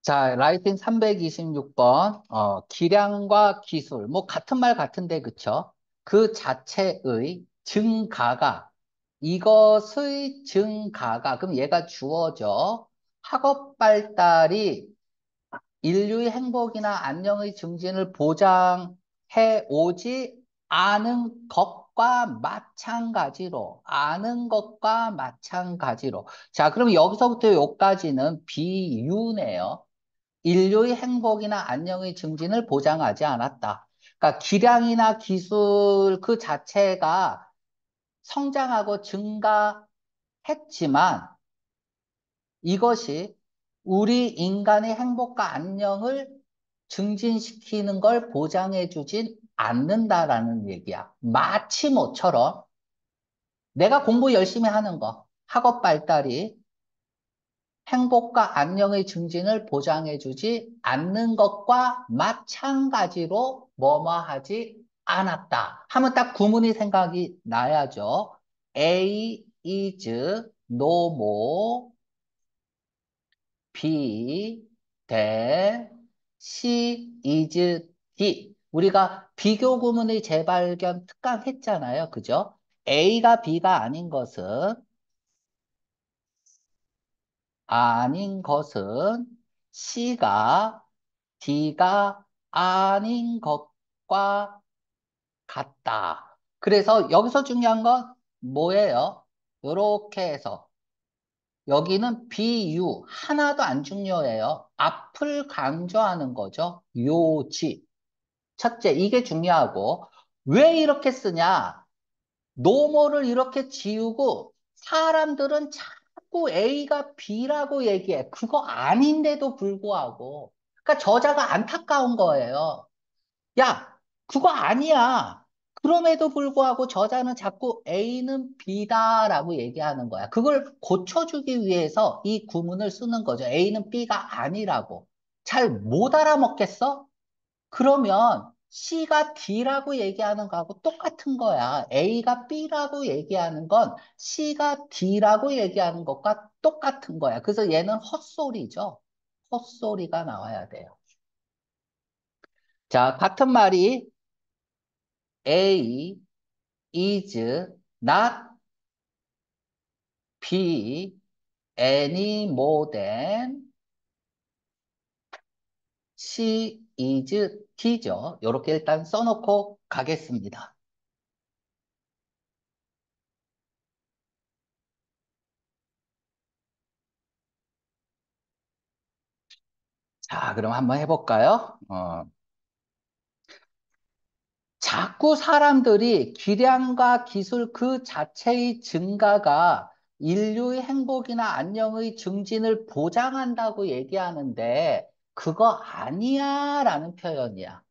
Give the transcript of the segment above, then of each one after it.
자, 라이팅 326번, 기량과 기술, 뭐, 같은 말 같은데, 그쵸? 그 자체의 증가가, 이것의 증가가, 그럼 얘가 주어져. 학업 발달이 인류의 행복이나 안녕의 증진을 보장해 오지 않은 것과 마찬가지로, 아는 것과 마찬가지로. 자, 그럼 여기서부터 여기까지는 비유네요. 인류의 행복이나 안녕의 증진을 보장하지 않았다. 그러니까 기량이나 기술 그 자체가 성장하고 증가했지만 이것이 우리 인간의 행복과 안녕을 증진시키는 걸 보장해 주진 않는다라는 얘기야. 마치 모처럼 내가 공부 열심히 하는 거, 학업 발달이 행복과 안녕의 증진을 보장해주지 않는 것과 마찬가지로 뭐뭐하지 않았다. 하면 딱 구문이 생각이 나야죠. A is no more, B than C is D. 우리가 비교 구문의 재발견 특강 했잖아요. 그죠? A가 B가 아닌 것은 C가 D가 아닌 것과 같다. 그래서 여기서 중요한 건 뭐예요? 이렇게 해서 여기는 비유 하나도 안 중요해요. 앞을 강조하는 거죠. 요지. 첫째, 이게 중요하고 왜 이렇게 쓰냐? 노모를 이렇게 지우고 사람들은 자꾸 A가 B라고 얘기해. 그거 아닌데도 불구하고. 그러니까 저자가 안타까운 거예요. 야, 그거 아니야. 그럼에도 불구하고 저자는 자꾸 A는 B다라고 얘기하는 거야. 그걸 고쳐주기 위해서 이 구문을 쓰는 거죠. A는 B가 아니라고. 잘 못 알아먹겠어? 그러면 C가 D라고 얘기하는 거하고 똑같은 거야. A가 B라고 얘기하는 건 C가 D라고 얘기하는 것과 똑같은 거야. 그래서 얘는 헛소리죠. 헛소리가 나와야 돼요. 자, 같은 말이 A is not B any more than C is D죠. 이렇게 일단 써놓고 가겠습니다. 자, 그럼 한번 해볼까요? 자꾸 사람들이 기량과 기술 그 자체의 증가가 인류의 행복이나 안녕의 증진을 보장한다고 얘기하는데 그거 아니야 라는 표현이야.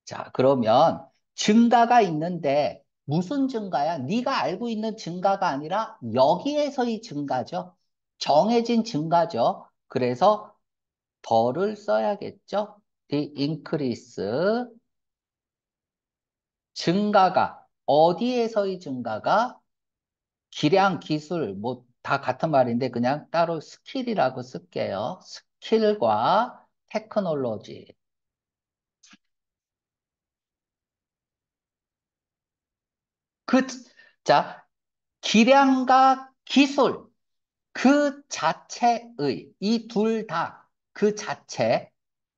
자, 그러면 증가가 있는데 무슨 증가야? 네가 알고 있는 증가가 아니라 여기에서의 증가죠. 정해진 증가죠. 그래서 더를 써야겠죠. The increase 증가가 어디에서의 증가가 기량, 기술 뭐 다 같은 말인데 그냥 따로 스킬이라고 쓸게요. 스킬과 테크놀로지. 그, 자, 기량과 기술 그 자체의 이 둘 다 그 자체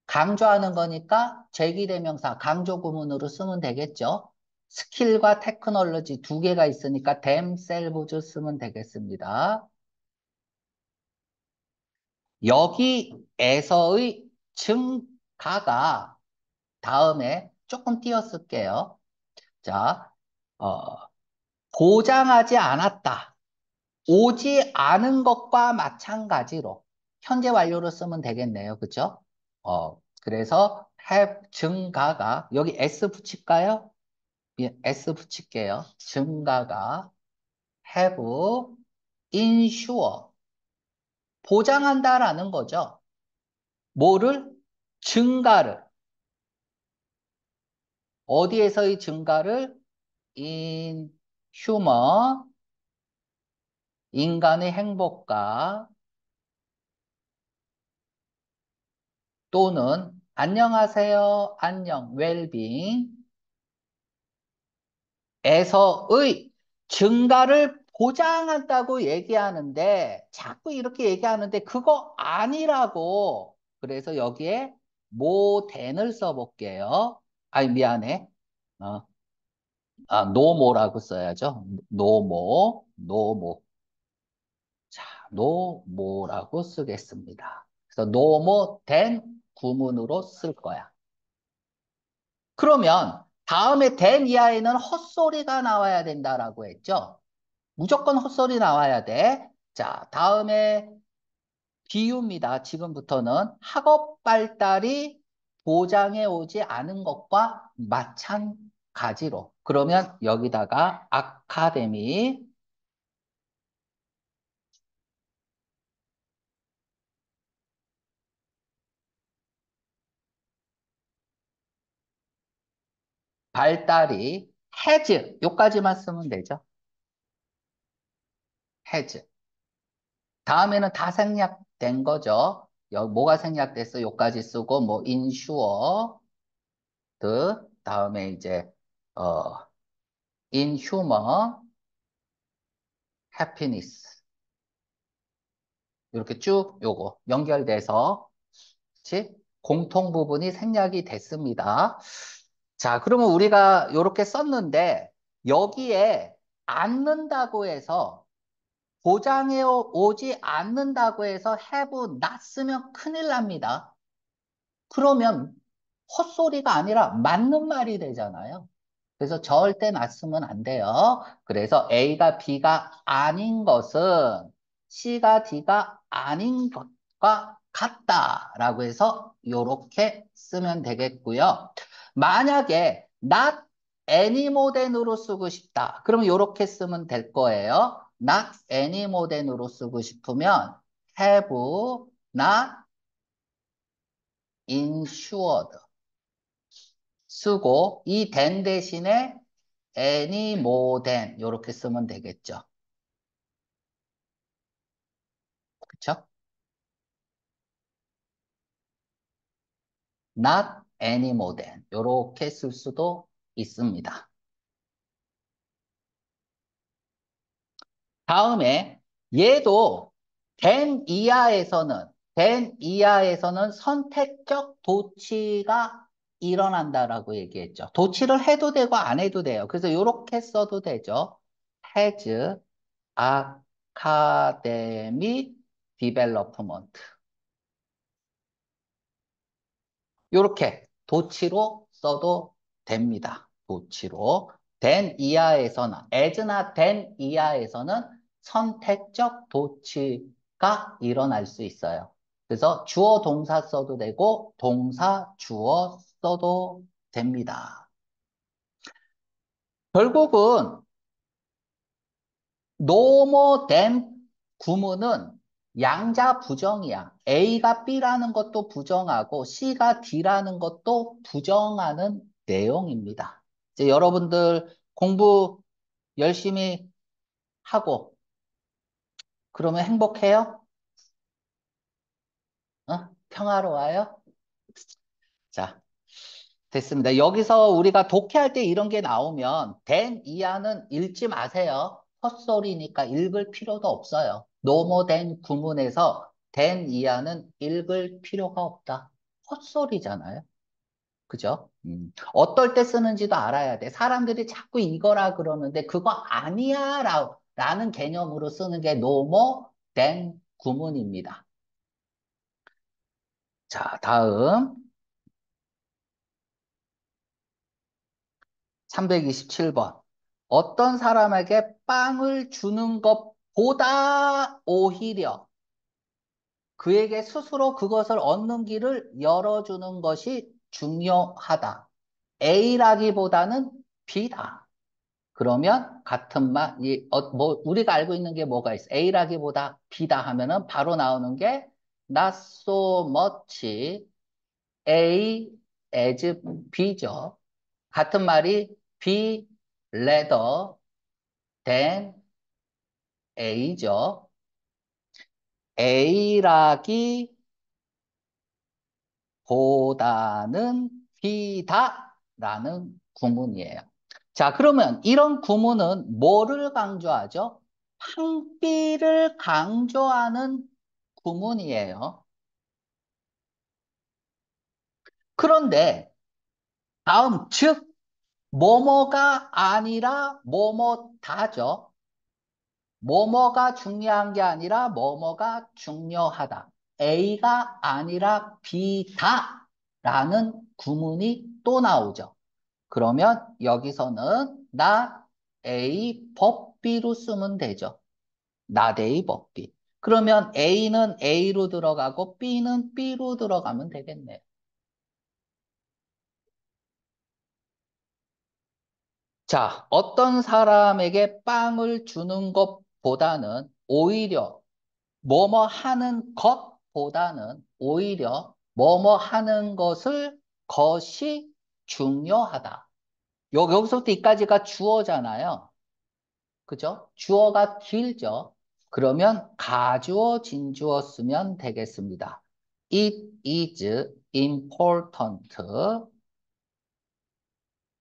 강조하는 거니까 제기대명사 강조 구문으로 쓰면 되겠죠. 스킬과 테크놀로지 두 개가 있으니까 themselves 쓰면 되겠습니다. 여기에서의 증가가 다음에 조금 띄어 쓸게요. 자, 어, 보장하지 않았다. 오지 않은 것과 마찬가지로 현재 완료로 쓰면 되겠네요. 그죠? 그래서 have 증가가 여기 s 붙일까요? 예, s 붙일게요. 증가가 have ensure 보장한다라는 거죠. 뭐를? 증가를. 어디에서의 증가를? in human 인간의 행복과 또는 안녕하세요, 안녕, 웰빙 에서의 증가를 보장한다고 얘기하는데 자꾸 이렇게 얘기하는데 그거 아니라고. 그래서 여기에 모된을 써볼게요. 아니 미안해. 어, 노모라고 써야죠. 노모. 자, 노모라고 쓰겠습니다. 그래서 노모 된 구문으로 쓸 거야. 그러면 다음에 된 이하에는 헛소리가 나와야 된다라고 했죠. 무조건 헛소리 나와야 돼. 자, 다음에 비유입니다. 지금부터는 학업 발달이 보장해 오지 않은 것과 마찬가지로. 그러면 여기다가 아카데미 발달이 has 요까지만 쓰면 되죠. has. 다음에는 다 생략된 거죠. 뭐가 생략됐어? 요까지 쓰고 뭐 ensure 다음에 이제 어 in humor happiness 이렇게 쭉 요거 연결돼서 그치? 공통 부분이 생략이 됐습니다. 자, 그러면 우리가 이렇게 썼는데 여기에 않는다고 해서 보장해 오지 않는다고 해서 have not 쓰면 큰일 납니다. 그러면 헛소리가 아니라 맞는 말이 되잖아요. 그래서 절대 낯으면 안 돼요. 그래서 A가 B가 아닌 것은 C가 D가 아닌 것과 같다라고 해서 이렇게 쓰면 되겠고요. 만약에 not any more than으로 쓰고 싶다. 그럼 이렇게 쓰면 될 거예요. not any more than으로 쓰고 싶으면 have not insured 쓰고 이 than 대신에 any more than 이렇게 쓰면 되겠죠. 그렇죠? not any more than 이렇게 쓸 수도 있습니다. 다음에 얘도 than 이하에서는 선택적 도치가 일어난다라고 얘기했죠. 도치를 해도 되고 안 해도 돼요. 그래서 이렇게 써도 되죠. has academic development 이렇게 도치로 써도 됩니다. 도치로. 된 이하에서는, as나 된 이하에서는 선택적 도치가 일어날 수 있어요. 그래서 주어 동사 써도 되고 동사 주어 써도 됩니다. 결국은 no more than 구문은 양자 부정이야. A가 B라는 것도 부정하고 C가 D라는 것도 부정하는 내용입니다. 이제 여러분들 공부 열심히 하고 그러면 행복해요? 평화로워요? 자, 됐습니다. 여기서 우리가 독해할 때 이런 게 나오면 된 이하는 읽지 마세요. 헛소리니까 읽을 필요도 없어요. 노모된 구문에서 된 이하는 읽을 필요가 없다. 헛소리잖아요. 그죠? 어떨 때 쓰는지도 알아야 돼. 사람들이 자꾸 이거라 그러는데 그거 아니야 라는 개념으로 쓰는 게 노모된 구문입니다. 자, 다음 327번. 어떤 사람에게 빵을 주는 것보다 오히려 그에게 스스로 그것을 얻는 길을 열어주는 것이 중요하다. A라기보다는 B다. 그러면 같은 말, 우리가 알고 있는 게 뭐가 있어? A라기보다 B다 하면은 바로 나오는 게 not so much A as B죠. 같은 말이 B rather than A죠. A락이 보다는 비다라는 구문이에요. 자, 그러면 이런 구문은 뭐를 강조하죠? 판비를 강조하는 구문이에요. 그런데 다음 즉 뭐뭐가 아니라 뭐뭐다죠. 뭐뭐가 중요한 게 아니라 뭐뭐가 중요하다. A가 아니라 B다라는 구문이 또 나오죠. 그러면 여기서는 not A 법 B로 쓰면 되죠. not A 법 B. 그러면 A는 A로 들어가고 B는 B로 들어가면 되겠네요. 자, 어떤 사람에게 빵을 주는 것보다는 오히려 뭐뭐 하는 것보다는 오히려 뭐뭐 하는 것이 중요하다. 여기서부터 이까지가 주어잖아요. 그죠? 주어가 길죠? 그러면 가주어, 진주어 쓰면 되겠습니다. It is important.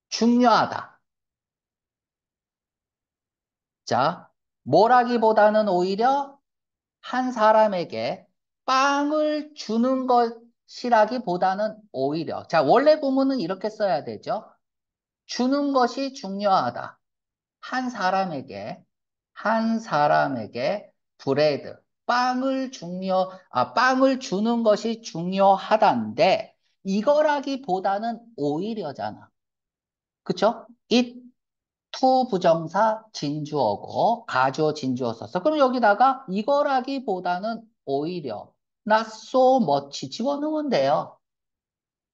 중요하다. 자, 뭐라기보다는 오히려 한 사람에게 빵을 주는 것이라기보다는 오히려. 자, 원래 구문은 이렇게 써야 되죠. 주는 것이 중요하다. 한 사람에게, 한 사람에게 브레드, 빵을 주는 것이 중요하다인데, 이거라기보다는 오히려잖아. 그쵸? it to 부정사 진주어고, 가주어 진주어 썼어. 그럼 여기다가 이거라기보다는 오히려, not so much 집어넣으면 돼요.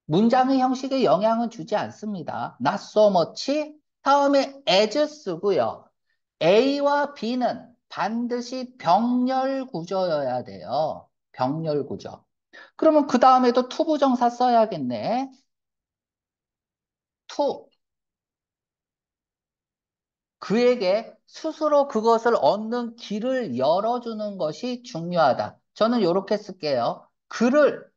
문장의 형식에 영향은 주지 않습니다. not so much, 다음에 as 쓰고요. A와 B는 반드시 병렬 구조여야 돼요. 병렬 구조. 그러면 그 다음에도 to 부정사 써야겠네. to. 그에게 스스로 그것을 얻는 길을 열어주는 것이 중요하다. 저는 이렇게 쓸게요. 그를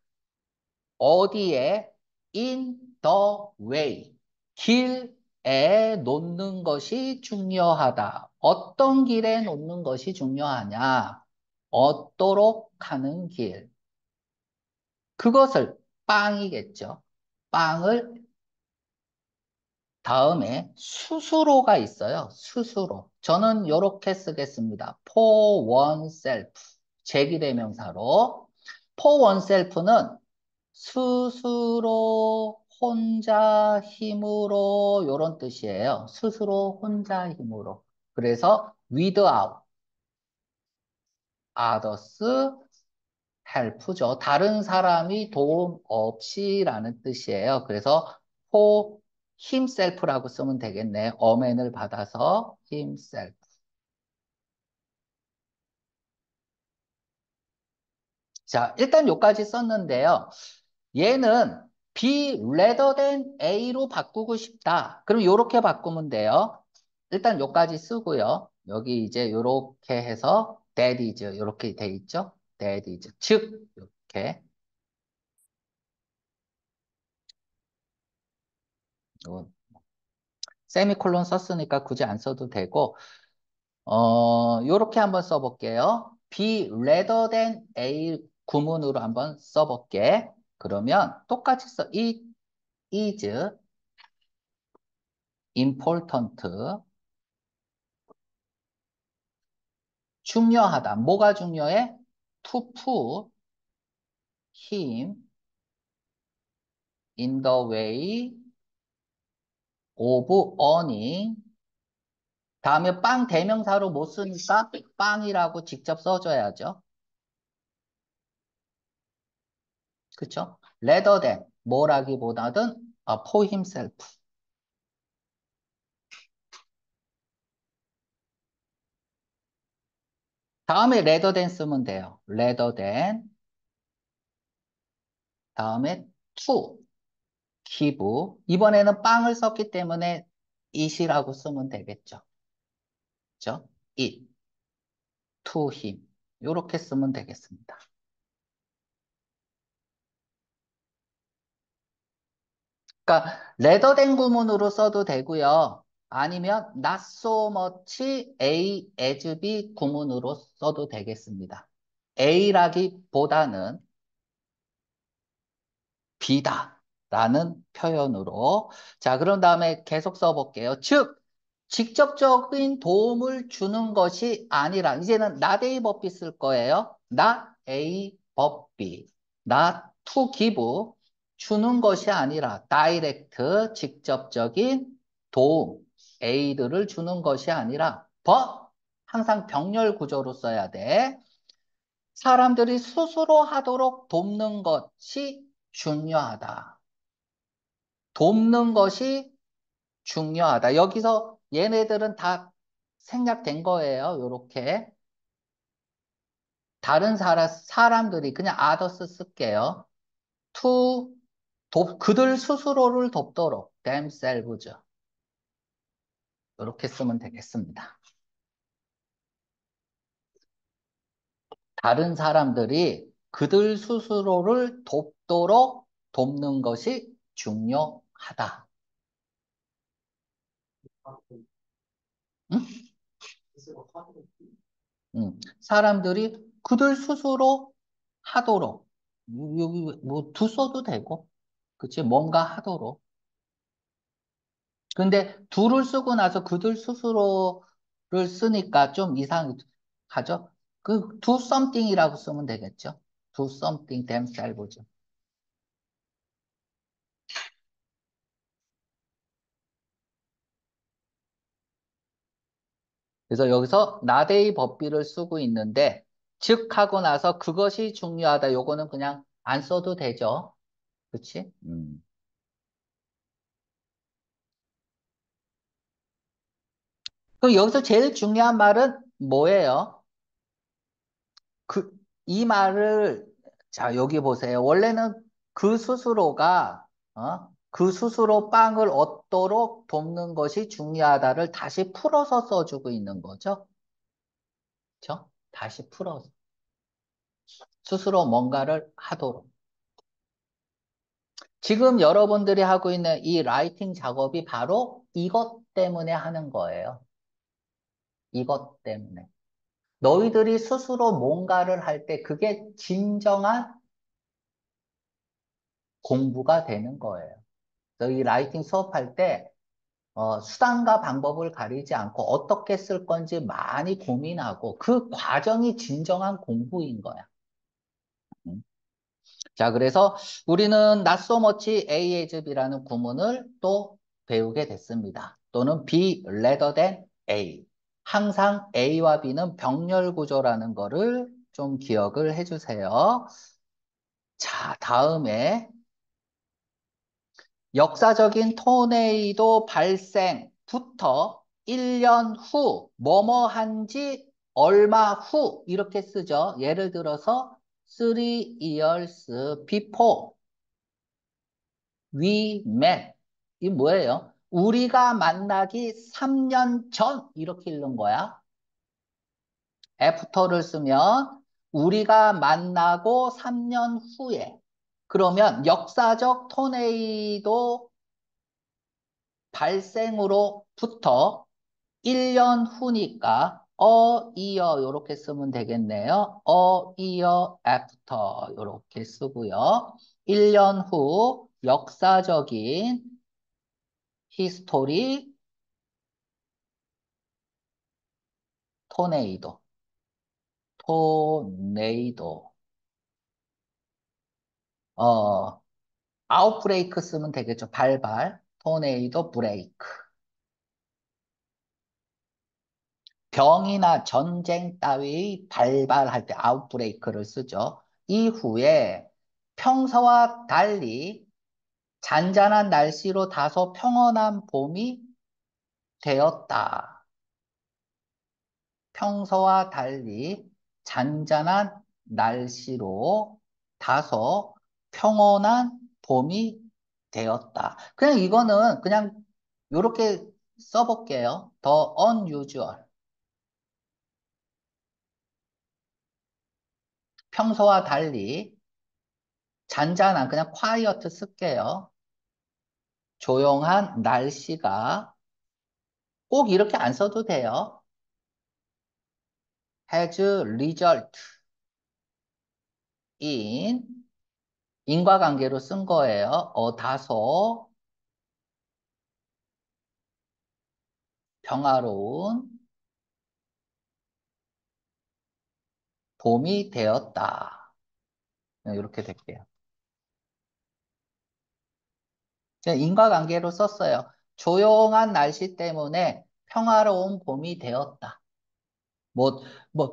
어디에 in the way 길에 놓는 것이 중요하다. 어떤 길에 놓는 것이 중요하냐? 얻도록 하는 길. 그것을 빵이겠죠. 빵을 다음에 스스로가 있어요. 스스로. 저는 이렇게 쓰겠습니다. for oneself. 제기대명사로. for oneself는 스스로 혼자 힘으로 이런 뜻이에요. 스스로 혼자 힘으로. 그래서 without others help죠. 다른 사람이 도움 없이라는 뜻이에요. 그래서 for himself라고 쓰면 되겠네. 어맨을 받아서 himself. 자, 일단 요까지 썼는데요. 얘는 B rather than A로 바꾸고 싶다. 그럼 요렇게 바꾸면 돼요. 일단 요까지 쓰고요. 여기 이제 요렇게 해서 that is 요렇게 돼 있죠. that is 즉 이렇게 요 세미콜론 썼으니까 굳이 안 써도 되고 요렇게 한번 써볼게요. B rather than A 구문으로 한번 써볼게. 그러면 똑같이 써. It is important. 중요하다. 뭐가 중요해? To put him in the way of earning. 다음에 빵 대명사로 못 쓰니까 빵이라고 직접 써줘야죠. 그쵸? rather than 뭐라기보다는 for himself. 다음에 rather than 쓰면 돼요. rather than 다음에 to give. 이번에는 빵을 썼기 때문에 it이라고 쓰면 되겠죠. 그죠? it to him. 이렇게 쓰면 되겠습니다. 그러니까 rather than 구문으로 써도 되고요. 아니면 not so much A as B 구문으로 써도 되겠습니다. A라기보다는 B다 라는 표현으로. 자, 그런 다음에 계속 써볼게요. 즉, 직접적인 도움을 주는 것이 아니라, 이제는 not A 법비 쓸 거예요. not A 법비. not to give, 주는 것이 아니라 direct, 직접적인 도움, aid를 주는 것이 아니라 but, 항상 병렬 구조로 써야 돼. 사람들이 스스로 하도록 돕는 것이 중요하다. 돕는 것이 중요하다. 여기서 얘네들은 다 생략된 거예요. 요렇게. 다른 사람들이 그냥 others 쓸게요. to, 그들 스스로를 돕도록 themselves. 이렇게 쓰면 되겠습니다. 다른 사람들이 그들 스스로를 돕도록 돕는 것이 중요하다. 응? 사람들이 그들 스스로 하도록. 여기 뭐 두 써도 되고. 그치? 뭔가 하도록. 근데 둘을 쓰고 나서 그들 스스로를 쓰니까 좀 이상하죠? 그 do something이라고 쓰면 되겠죠? do something themselves. 그래서 여기서 나데이 법비를 쓰고 있는데 즉 하고 나서 그것이 중요하다. 요거는 그냥 안 써도 되죠. 그치? 그럼 여기서 제일 중요한 말은 뭐예요? 그, 이 말을, 자, 여기 보세요. 원래는 그 스스로가, 그 스스로 빵을 얻도록 돕는 것이 중요하다를 다시 풀어서 써주고 있는 거죠. 그죠? 다시 풀어서. 스스로 뭔가를 하도록. 지금 여러분들이 하고 있는 이 라이팅 작업이 바로 이것 때문에 하는 거예요. 이것 때문에. 너희들이 스스로 뭔가를 할 때 그게 진정한 공부가 되는 거예요. 그래서 이 라이팅 수업할 때 수단과 방법을 가리지 않고 어떻게 쓸 건지 많이 고민하고 그 과정이 진정한 공부인 거야. 음. 자, 그래서 우리는 not so much A as B라는 구문을 또 배우게 됐습니다. 또는 B rather than A. 항상 A와 B는 병렬 구조라는 거를 좀 기억을 해주세요. 자, 다음에 역사적인 토네이도 발생부터 1년 후, 뭐뭐 한지 얼마 후, 이렇게 쓰죠. 예를 들어서 3 years before we met. 이 뭐예요? 우리가 만나기 3년 전, 이렇게 읽는 거야. after를 쓰면 우리가 만나고 3년 후에. 그러면 역사적 토네이도 발생으로부터 1년 후니까 year 이렇게 쓰면 되겠네요. year after 이렇게 쓰고요. 1년 후 역사적인 히스토리 토네이도 토네이도 어 아웃브레이크 쓰면 되겠죠. 발발 토네이도 브레이크 병이나 전쟁 따위 발발할 때 아웃브레이크를 쓰죠. 이후에 평소와 달리 잔잔한 날씨로 다소 평온한 봄이 되었다. 평소와 달리 잔잔한 날씨로 다소 평온한 봄이 되었다. 그냥 이거는 그냥 이렇게 써볼게요. 더 unusual. 평소와 달리 잔잔한 그냥 quiet 쓸게요. 조용한 날씨가 꼭 이렇게 안 써도 돼요. has result in 인과관계로 쓴 거예요. 다소 평화로운 봄이 되었다. 이렇게 될게요. 그냥 인과관계로 썼어요. 조용한 날씨 때문에 평화로운 봄이 되었다. 뭐,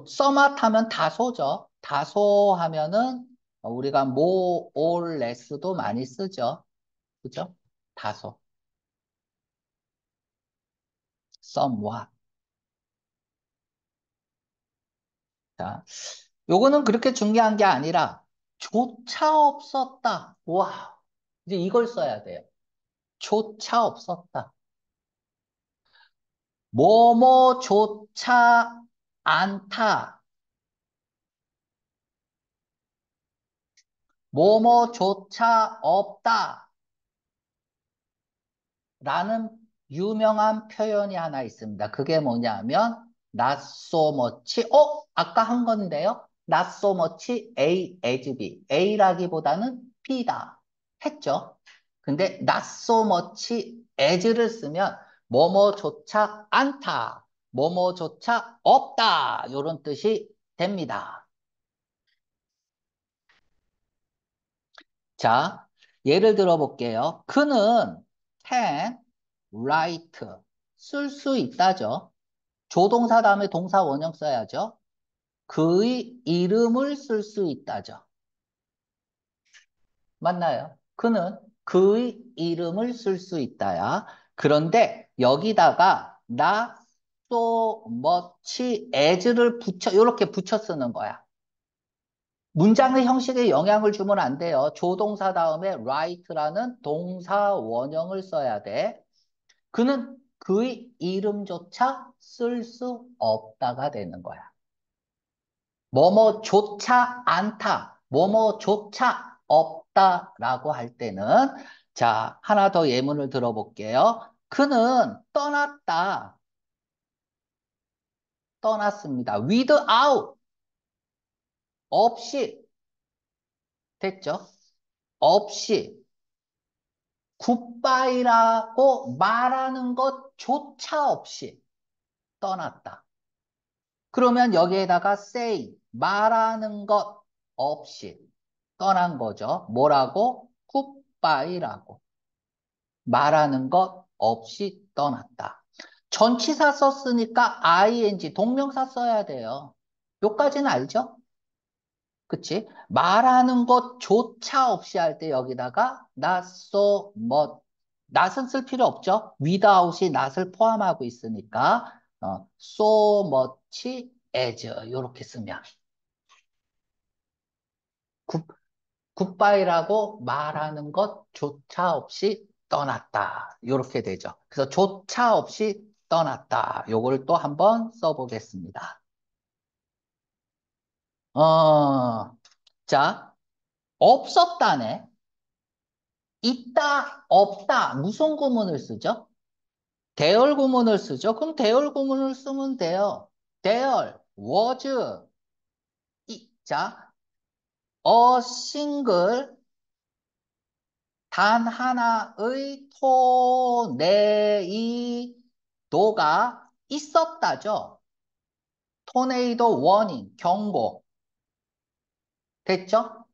써맛하면 다소죠. 다소 하면은 우리가 more or less도 많이 쓰죠. 그죠? 다소. somewhat. 자, 요거는 그렇게 중요한 게 아니라 조차 없었다. 와, 이제 이걸 써야 돼요. 조차 없었다. 뭐뭐조차 않다. 뭐뭐조차 없다. 라는 유명한 표현이 하나 있습니다. 그게 뭐냐면 not so much. 아까 한 건데요. not so much A as B. A라기보다는 B다. 했죠. 근데 not so much as를 쓰면 뭐뭐조차 않다. 뭐뭐조차 없다. 이런 뜻이 됩니다. 자, 예를 들어 볼게요. 그는 can write 쓸 수 있다죠. 조동사 다음에 동사 원형 써야죠. 그의 이름을 쓸 수 있다죠. 맞나요? 그는 그의 이름을 쓸 수 있다야. 그런데 여기다가 not so much as를 이렇게 붙여 쓰는 거야. 문장의 형식에 영향을 주면 안 돼요. 조동사 다음에 write라는 동사 원형을 써야 돼. 그는 그의 이름조차 쓸 수 없다가 되는 거야. 뭐뭐조차 않다, 뭐뭐조차 없다라고 할 때는 자, 하나 더 예문을 들어볼게요. 그는 떠났다, 떠났습니다. without, 없이, 됐죠? 없이, 굿바이라고 말하는 것조차 없이 떠났다. 그러면 여기에다가 say, 말하는 것 없이 떠난 거죠. 뭐라고? 굿바이라고. 말하는 것 없이 떠났다. 전치사 썼으니까 ing, 동명사 써야 돼요. 요까지는 알죠? 그치? 말하는 것조차 없이 할 때 여기다가 not so much, not은 쓸 필요 없죠? without이 not을 포함하고 있으니까 so much as 이렇게 쓰면 굿, 굿바이라고 말하는 것조차 없이 떠났다. 이렇게 되죠. 그래서 조차 없이 떠났다. 요걸 또 한번 써보겠습니다. 자, 없었다네. 있다, 없다. 무슨 구문을 쓰죠? 대열 구문을 쓰죠. 그럼 대열 구문을 쓰면 돼요. 대열, was, 자, a single, 단 하나의 토네이도가 있었다죠. 토네이도 워닝, 경고. 됐죠?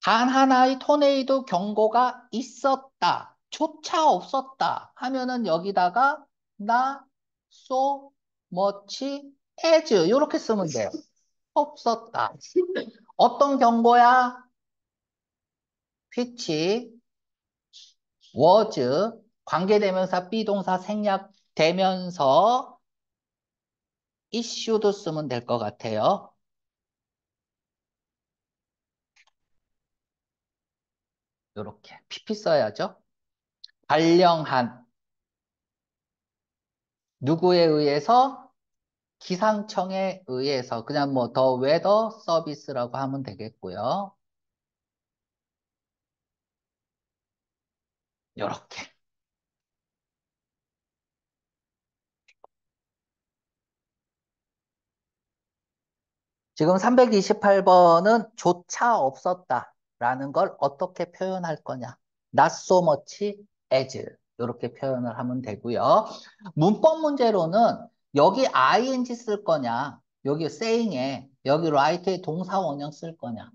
단 하나의 토네이도 경고가 있었다. 조차 없었다. 하면은 여기다가 나, so, much, as 이렇게 쓰면 돼요. 없었다. 어떤 경고야? which was 관계대명사 비동사 생략되면서 issue도 쓰면 될 것 같아요. 이렇게 pp 써야죠. 발령한 누구에 의해서? 기상청에 의해서 그냥 뭐 더 웨더 서비스라고 하면 되겠고요. 요렇게. 지금 328번은 조차 없었다라는 걸 어떻게 표현할 거냐? Not so much as 이렇게 표현을 하면 되고요. 문법 문제로는 여기 ing 쓸 거냐? 여기 saying에 여기 write의 동사 원형 쓸 거냐?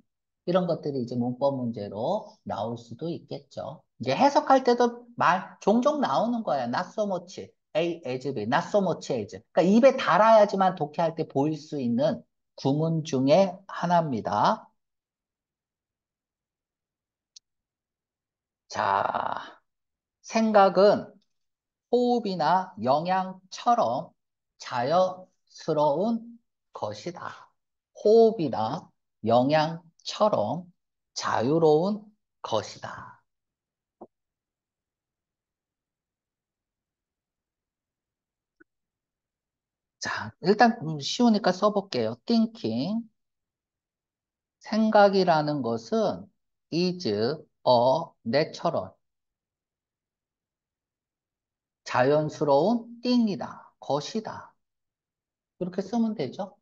이런 것들이 이제 문법 문제로 나올 수도 있겠죠. 이제 해석할 때도 종종 나오는 거야. Not so much A as B, not so much as. 그러니까 입에 달아야지만 독해할 때 보일 수 있는 구문 중에 하나입니다. 자, 생각은 호흡이나 영양처럼 자연스러운 것이다. 호흡이나 영양처럼 자유로운 것이다. 자, 일단 쉬우니까 써볼게요. thinking. 생각이라는 것은 is a natural. 자연스러운 thing이다. 것이다. 이렇게 쓰면 되죠.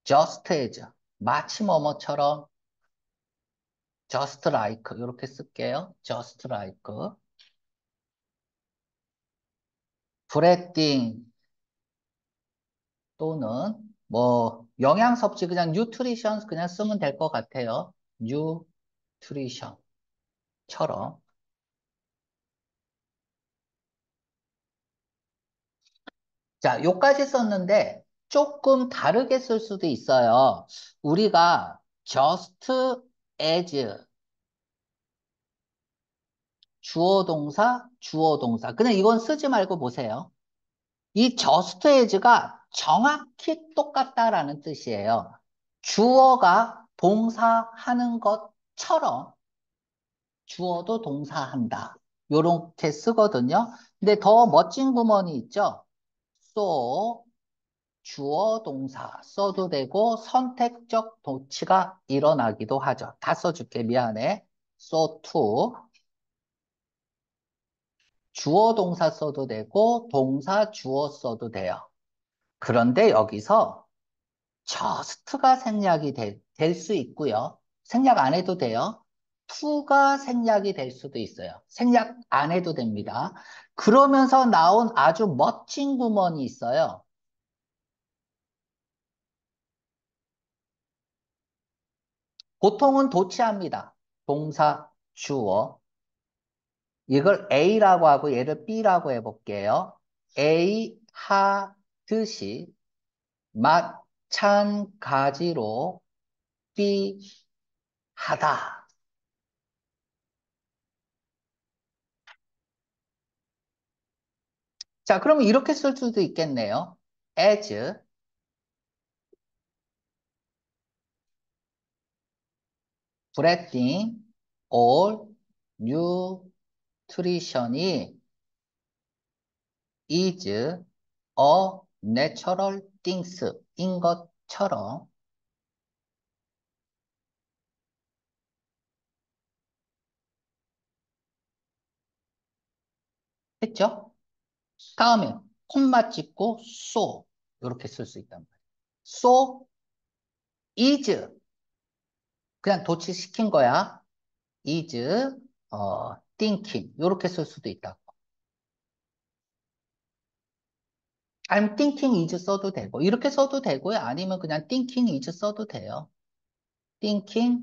just as. 마치 뭐뭐처럼 just like 이렇게 쓸게요. just like. breathing 또는 뭐 영양 섭취 그냥 nutrition 그냥 쓰면 될 것 같아요. nutrition처럼. 자, 요까지 썼는데 조금 다르게 쓸 수도 있어요. 우리가 just as 주어 동사 주어 동사 그냥 이건 쓰지 말고 보세요. 이 just as가 정확히 똑같다라는 뜻이에요. 주어가 동사하는 것처럼 주어도 동사한다. 요렇게 쓰거든요. 근데 더 멋진 구문이 있죠. so 주어 동사 써도 되고 선택적 도치가 일어나기도 하죠. 다 써줄게. 미안해. so to 주어 동사 써도 되고 동사 주어 써도 돼요. 그런데 여기서 just가 생략이 될 수 있고요. 생략 안 해도 돼요. to가 생략이 될 수도 있어요. 생략 안 해도 됩니다. 그러면서 나온 아주 멋진 구문이 있어요. 보통은 도치합니다. 동사, 주어. 이걸 A라고 하고 얘를 B라고 해볼게요. A 하듯이 마찬가지로 B 하다. 자, 그러면 이렇게 쓸 수도 있겠네요. as breathing all nutrition이 is a natural things 인 것처럼 했죠? 다음에 콤마 찍고 so 이렇게 쓸 수 있단 말이에요. so is 그냥 도치시킨 거야. is thinking 이렇게 쓸 수도 있다. 아니면 thinking is 써도 되고 이렇게 써도 되고요. 아니면 그냥 thinking is 써도 돼요. thinking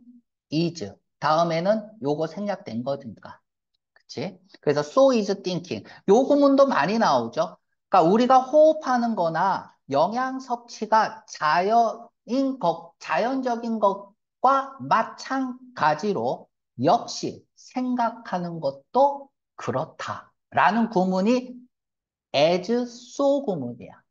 is 다음에는 요거 생략된 거니까. 그치? 그래서 so is thinking 요 구문도 많이 나오죠. 그러니까 우리가 호흡하는 거나 영양 섭취가 자연적인 것과 마찬가지로 역시 생각하는 것도 그렇다라는 구문이 as so 구문이야.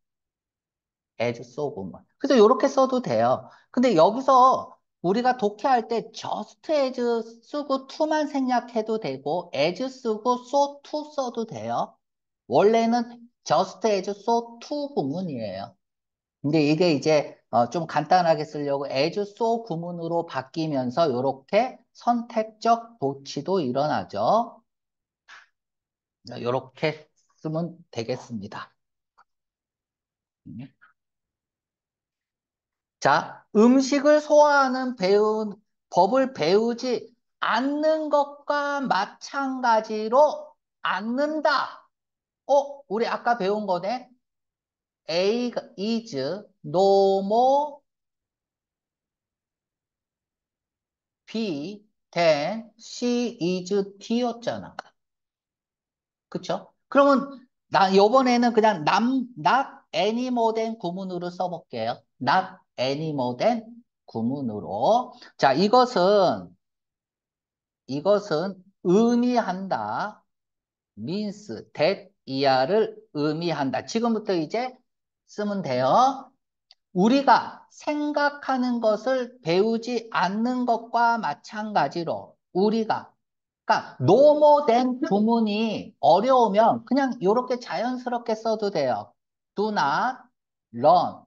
as so 구문. 그래서 이렇게 써도 돼요. 근데 여기서 우리가 독해할 때 just as 쓰고 to만 생략해도 되고 as 쓰고 so to 써도 돼요. 원래는 just as so to 구문이에요. 근데 이게 이제 좀 간단하게 쓰려고 as so 구문으로 바뀌면서 이렇게 선택적 도치도 일어나죠. 이렇게 쓰면 되겠습니다. 자, 음식을 소화하는 법을 배우지 않는 것과 마찬가지로 않는다. 우리 아까 배운 거네. A is no more B than C is D였잖아. 그쵸? 그러면 나 요번에는 그냥 not any more than 구문으로 써볼게요. not any more than 구문으로. 자, 이것은 의미한다. means that 이하를 의미한다. 지금부터 이제 쓰면 돼요. 우리가 생각하는 것을 배우지 않는 것과 마찬가지로 그러니까 노모된 구문이 어려우면 그냥 이렇게 자연스럽게 써도 돼요. Do not learn.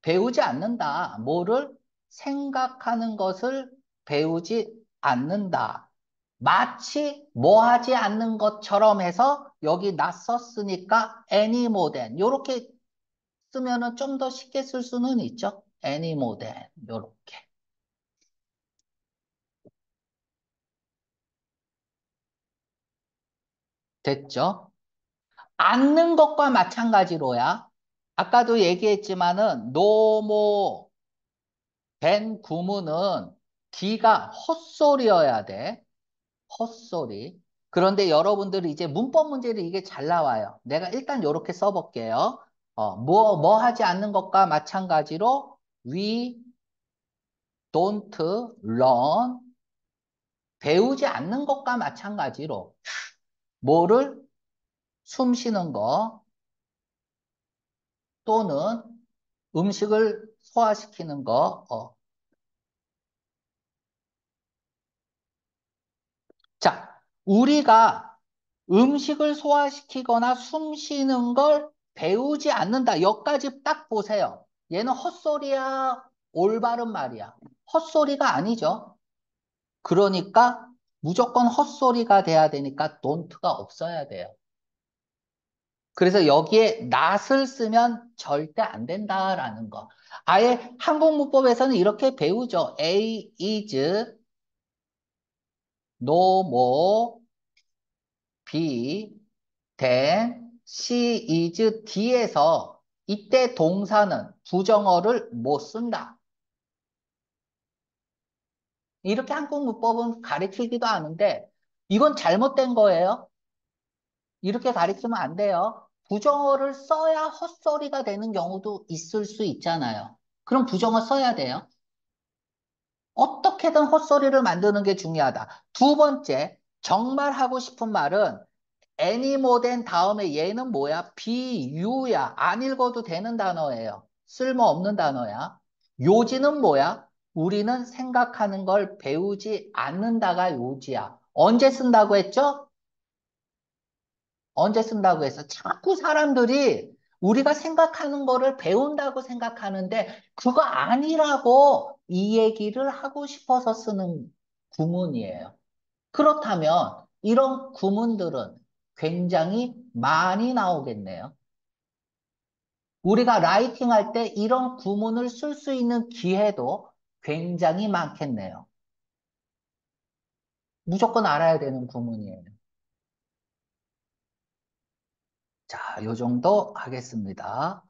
배우지 않는다. 뭐를? 생각하는 것을 배우지 않는다. 마치 뭐 하지 않는 것처럼 해서 여기 not 썼으니까 any more than. 이렇게 쓰면은 좀 더 쉽게 쓸 수는 있죠. any more than. 요렇게. 됐죠? 않는 것과 마찬가지로야. 아까도 얘기했지만은 no more than 구문은 D가 헛소리여야 돼. 헛소리. 그런데 여러분들이 이제 문법 문제를 이게 잘 나와요. 내가 일단 이렇게 써볼게요. 뭐 하지 않는 것과 마찬가지로 we don't learn. 배우지 않는 것과 마찬가지로 뭐를 숨 쉬는 거 또는 음식을 소화시키는 거. 자, 우리가 음식을 소화시키거나 숨 쉬는 걸 배우지 않는다. 여기까지 딱 보세요. 얘는 헛소리야, 올바른 말이야. 헛소리가 아니죠. 그러니까 무조건 헛소리가 돼야 되니까 don't가 없어야 돼요. 그래서 여기에 not을 쓰면 절대 안 된다라는 거. 아예 한국 문법에서는 이렇게 배우죠. A is no more B than C is D에서 이때 동사는 부정어를 못 쓴다. 이렇게 한국 문법은 가르치기도 하는데 이건 잘못된 거예요. 이렇게 가르치면 안 돼요. 부정어를 써야 헛소리가 되는 경우도 있을 수 있잖아요. 그럼 부정어 써야 돼요. 어떻게든 헛소리를 만드는 게 중요하다. 두 번째, 정말 하고 싶은 말은 애니모 된 다음에 얘는 뭐야? 비유야. 안 읽어도 되는 단어예요. 쓸모없는 단어야. 요지는 뭐야? 우리는 생각하는 걸 배우지 않는다가 요지야. 언제 쓴다고 했죠? 언제 쓴다고 했어? 자꾸 사람들이 우리가 생각하는 거를 배운다고 생각하는데 그거 아니라고 이 얘기를 하고 싶어서 쓰는 구문이에요. 그렇다면 이런 구문들은 굉장히 많이 나오겠네요. 우리가 라이팅 할 때 이런 구문을 쓸 수 있는 기회도 굉장히 많겠네요. 무조건 알아야 되는 구문이에요. 자, 요 정도 하겠습니다.